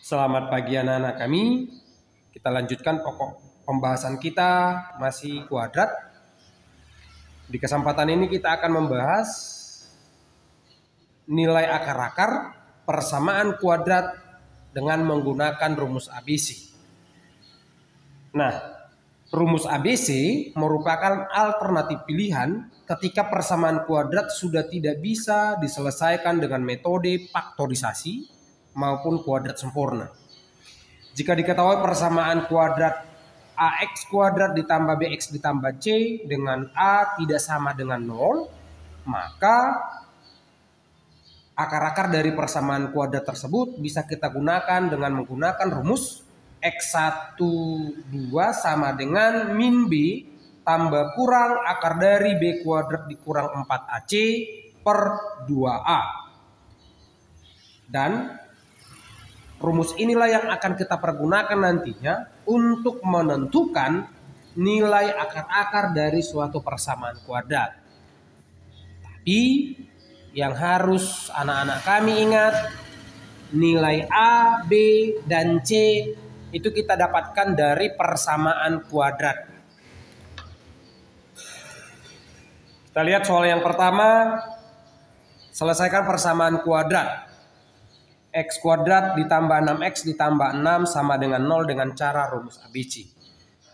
Selamat pagi anak-anak kami. Kita lanjutkan pokok pembahasan kita masih kuadrat. Di kesempatan ini kita akan membahas nilai akar-akar persamaan kuadrat dengan menggunakan rumus ABC. Nah, rumus ABC merupakan alternatif pilihan ketika persamaan kuadrat sudah tidak bisa diselesaikan dengan metode faktorisasi maupun kuadrat sempurna. Jika diketahui persamaan kuadrat AX kuadrat ditambah BX ditambah C dengan A tidak sama dengan 0, maka akar-akar dari persamaan kuadrat tersebut bisa kita gunakan dengan menggunakan rumus X1 2 sama dengan min B tambah kurang akar dari B kuadrat dikurang 4AC per 2A. Dan rumus inilah yang akan kita pergunakan nantinya untuk menentukan nilai akar-akar dari suatu persamaan kuadrat. Tapi yang harus anak-anak kami ingat, nilai A, B, dan C itu kita dapatkan dari persamaan kuadrat. Kita lihat soal yang pertama, selesaikan persamaan kuadrat. X kuadrat ditambah 6X ditambah 6 sama dengan 0 dengan cara rumus ABC.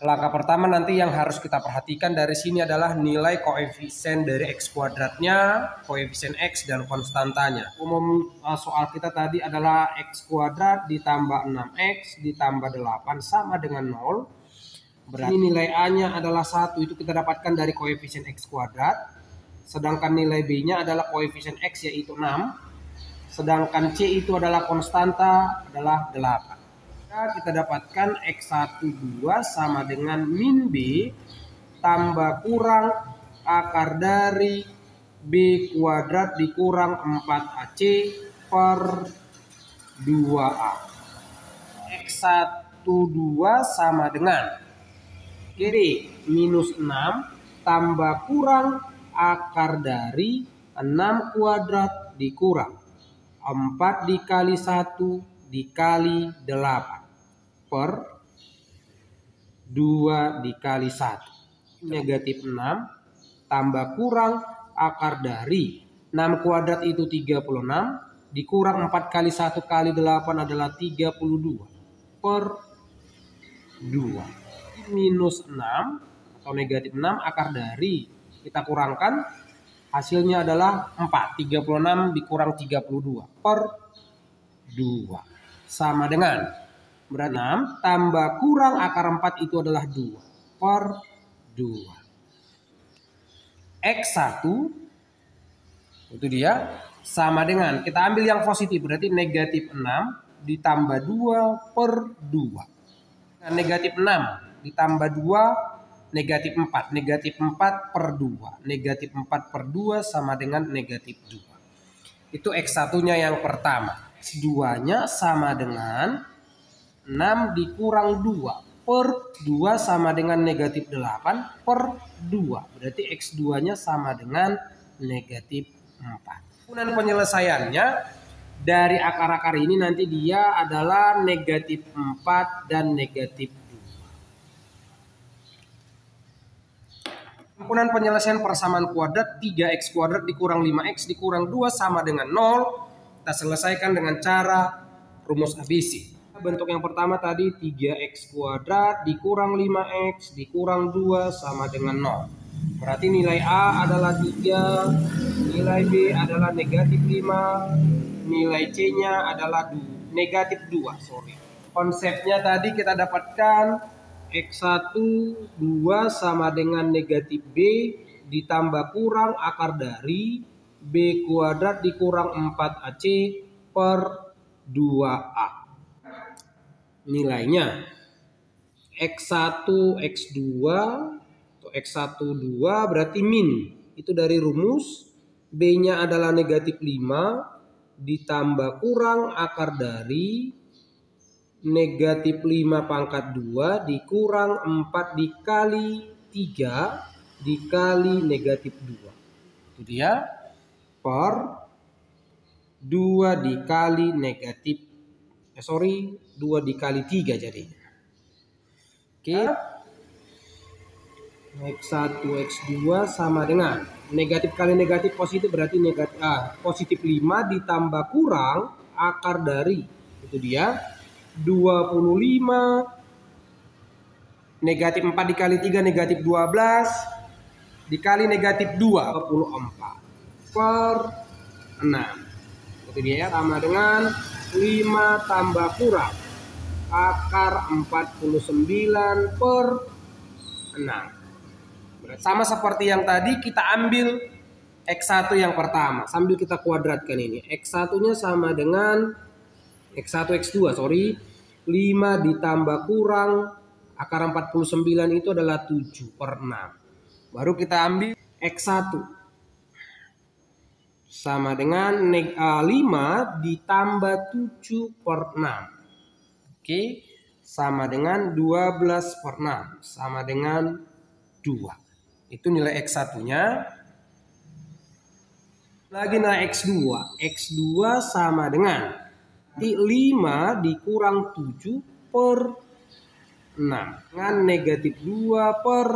Langkah pertama nanti yang harus kita perhatikan dari sini adalah nilai koefisien dari X kuadratnya, koefisien X dan konstantanya. Umum soal kita tadi adalah X kuadrat ditambah 6X ditambah 8 sama dengan 0. Berarti nilai A-nya adalah 1, itu kita dapatkan dari koefisien X kuadrat. Sedangkan nilai B-nya adalah koefisien X yaitu 6. Sedangkan C itu adalah konstanta adalah 8. Kita dapatkan X1 2 sama dengan min B tambah kurang akar dari B kuadrat dikurang 4AC per 2A. X1 2 sama dengan kiri minus 6 tambah kurang akar dari 6 kuadrat dikurang 4 dikali 1 dikali 8 per 2 dikali 1. Negatif 6 tambah kurang akar dari 6 kuadrat itu 36 dikurang 4 kali 1 kali 8 adalah 32 per 2. Minus 6 atau negatif 6 akar dari kita kurangkan. Hasilnya adalah 4. 36 dikurang 32 per 2. Sama dengan berarti 6 tambah kurang akar 4 itu adalah 2 per 2. X1 itu dia sama dengan, kita ambil yang positif berarti negatif 6 ditambah 2 per 2. Nah, negatif 6 ditambah 2 negatif 4. Negatif 4 per 2. Negatif 4 per 2 sama dengan negatif 2. Itu X1-nya yang pertama. X2-nya sama dengan 6 dikurang 2 per 2 sama dengan negatif 8 per 2. Berarti X2-nya sama dengan negatif 4. Kemudian penyelesaiannya dari akar-akar ini nanti dia adalah negatif 4 dan negatif 2. Kemudian penyelesaian persamaan kuadrat 3x kuadrat dikurang 5x dikurang 2 sama dengan 0. Kita selesaikan dengan cara rumus ABC. Bentuk yang pertama tadi 3x kuadrat dikurang 5x dikurang 2 sama dengan 0. Berarti nilai A adalah 3, nilai B adalah negatif 5, nilai C-nya adalah negatif 2. Konsepnya tadi kita dapatkan X1 2 sama dengan negatif B ditambah kurang akar dari B kuadrat dikurang 4AC per 2A. Nilainya X1 X2 atau X1 2 berarti min. Itu dari rumus B-nya adalah negatif 5 ditambah kurang akar dari negatif 5 pangkat 2 dikurang 4 dikali 3 dikali negatif 2. Itu dia per 2 dikali negatif 2 dikali 3 jadinya. Oke. X1 X2 sama dengan negatif kali negatif positif, berarti negatif positif 5 ditambah kurang akar dari, itu dia 25, negatif 4 dikali 3 negatif 12 dikali negatif 2 24 per 6, itu dia ya, sama dengan 5 tambah kurang akar 49 per 6. Sama seperti yang tadi, kita ambil X1 yang pertama sambil kita kuadratkan ini. X1-nya sama dengan X1 X2, 5 ditambah kurang akar 49 itu adalah 7 per 6. Baru kita ambil X1 sama dengan 5 ditambah 7 per 6. Oke, sama dengan 12 per 6 sama dengan 2. Itu nilai X1-nya. Lagi nilai X2. X2 sama dengan 5 dikurang 7 per 6 dengan negatif 2 per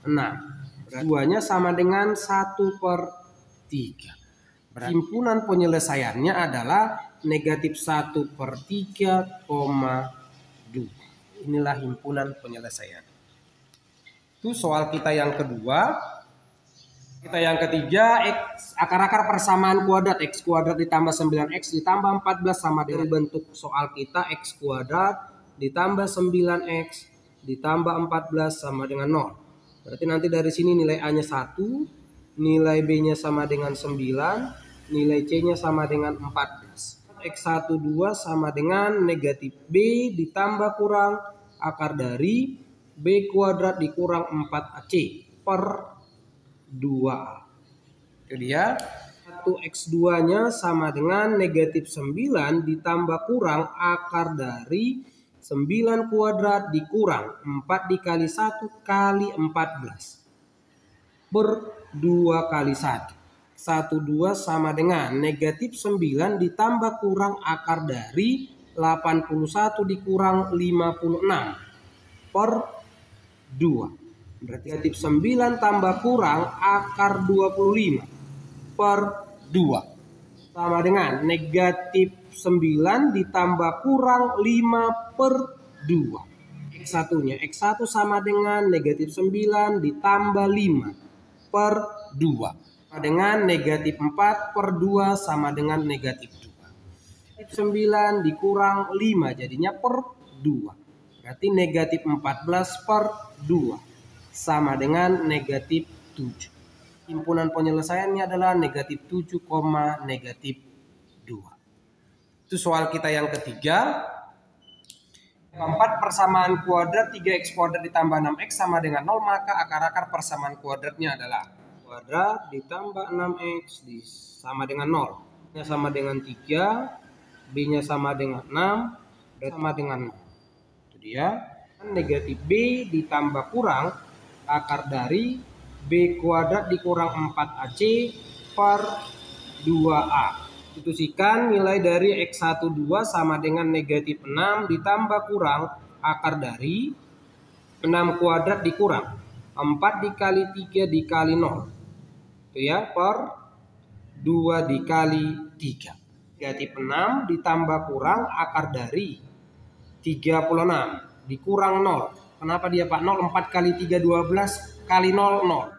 6. Berarti 2-nya sama dengan 1 per 3. Berarti himpunan penyelesaiannya adalah negatif 1 per 3,2. Inilah himpunan penyelesaian. Itu soal kita yang kedua. Kita yang ketiga, akar-akar persamaan kuadrat X kuadrat ditambah 9X ditambah 14 sama dengan bentuk soal kita X kuadrat ditambah 9X ditambah 14 sama dengan 0. Berarti nanti dari sini nilai A-nya 1, nilai B-nya sama dengan 9, nilai C-nya sama dengan 14. X1 2 sama dengan negatif B ditambah kurang akar dari B kuadrat dikurang 4AC per 2A. Itu dia. 1X2-nya sama dengan negatif 9 ditambah kurang akar dari 9 kuadrat dikurang 4 dikali 1 kali 14 per 2 kali 1. 12 sama dengan negatif 9 ditambah kurang akar dari 81 dikurang 56 per 2. Berarti negatif 9 tambah kurang akar 25 per 2 sama dengan negatif 9 ditambah kurang 5 per 2. X1-nya X1 sama dengan negatif 9 ditambah 5 per 2 sama dengan negatif 4 per 2 sama dengan negatif 2. Negatif 9 dikurang 5 jadinya per 2. Berarti negatif 14 per 2 sama dengan negatif 7. Himpunan penyelesaiannya adalah negatif 7, negatif 2. Itu soal kita yang ketiga. Keempat, persamaan kuadrat 3X kuadrat ditambah 6X sama dengan 0, maka akar-akar persamaan kuadratnya adalah kuadrat ditambah 6X sama dengan 0. Nya sama dengan 3, B-nya sama dengan 6, dan sama dengan 0. Dia negatif B ditambah kurang akar dari B kuadrat dikurang 4AC per 2A. Putuskan nilai dari X1 2 sama dengan negatif 6 ditambah kurang akar dari 6 kuadrat dikurang 4 dikali 3 dikali 0. Itu ya, per 2 dikali 3. Negatif 6 ditambah kurang akar dari 36 dikurang 0. Kenapa dia Pak? 0, 4 kali 3 12 kali 0 0.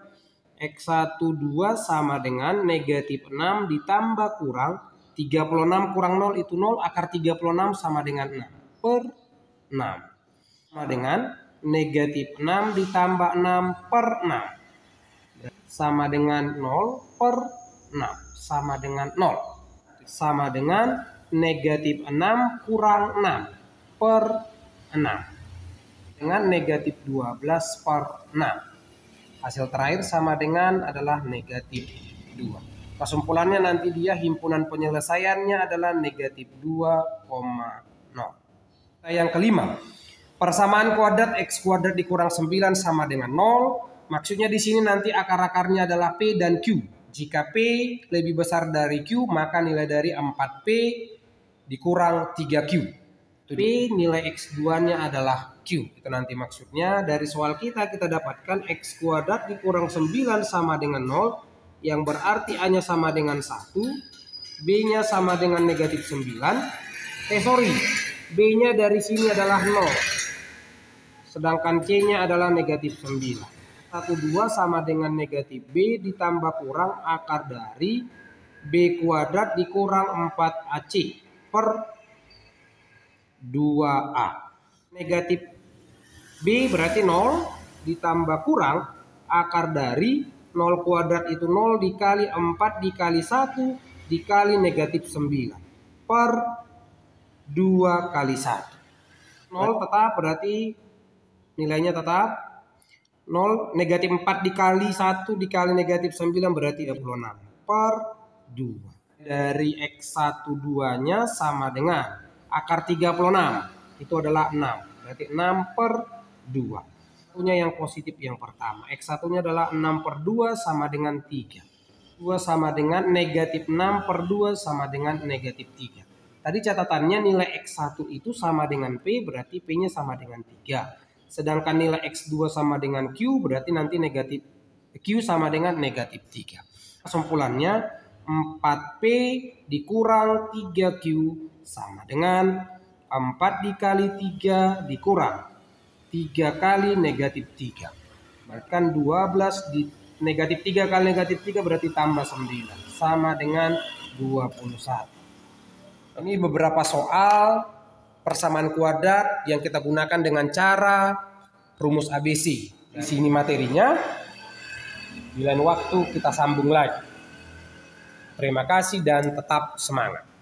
X1 2 sama dengan negatif 6 ditambah kurang 36 kurang 0 itu 0, akar 36 sama dengan 6 per 6 sama dengan negatif 6 ditambah 6 per 6 sama dengan 0 per 6 sama dengan 0 sama dengan negatif 6 kurang 6 per 6 dengan negatif 12 per 6. Hasil terakhir sama dengan adalah negatif 2. Kesimpulannya nanti dia himpunan penyelesaiannya adalah negatif 2,0. Yang kelima, persamaan kuadrat X kuadrat dikurang 9 sama dengan 0. Maksudnya di sini nanti akar-akarnya adalah P dan Q. Jika P lebih besar dari Q, maka nilai dari 4P dikurang 3Q. P nilai X2-nya adalah Q. Itu nanti maksudnya dari soal kita dapatkan X kuadrat dikurang 9 sama dengan 0. Yang berarti A-nya sama dengan 1. B-nya sama dengan negatif 9. B-nya dari sini adalah 0. Sedangkan C-nya adalah negatif 9. 1, 2 sama dengan negatif B ditambah kurang akar dari B kuadrat dikurang 4AC per 2A. Negatif B berarti 0 ditambah kurang akar dari 0 kuadrat itu 0 dikali 4 dikali 1 dikali negatif 9 per 2 kali 1. 0 tetap berarti nilainya tetap 0. Negatif 4 dikali 1 dikali negatif 9 berarti 26 per 2. Dari X1 2-nya sama dengan akar 36 itu adalah 6. Berarti 6 per 2. Punya yang positif yang pertama. X1-nya adalah 6 per 2 sama dengan 3. 2 sama dengan negatif 6 per 2 sama dengan negatif 3. Tadi catatannya nilai X1 itu sama dengan P berarti P-nya sama dengan 3. Sedangkan nilai X2 sama dengan Q berarti nanti negatif Q sama dengan negatif 3. Kesimpulannya 4P dikurang 3Q sama dengan 4 dikali 3 dikurang 3 kali negatif 3. Bahkan 12 negatif 3 kali negatif 3 berarti tambah 9 sama dengan 21. Ini beberapa soal persamaan kuadrat yang kita gunakan dengan cara rumus ABC. Di sini materinya. Di lain waktu kita sambung lagi. Terima kasih dan tetap semangat.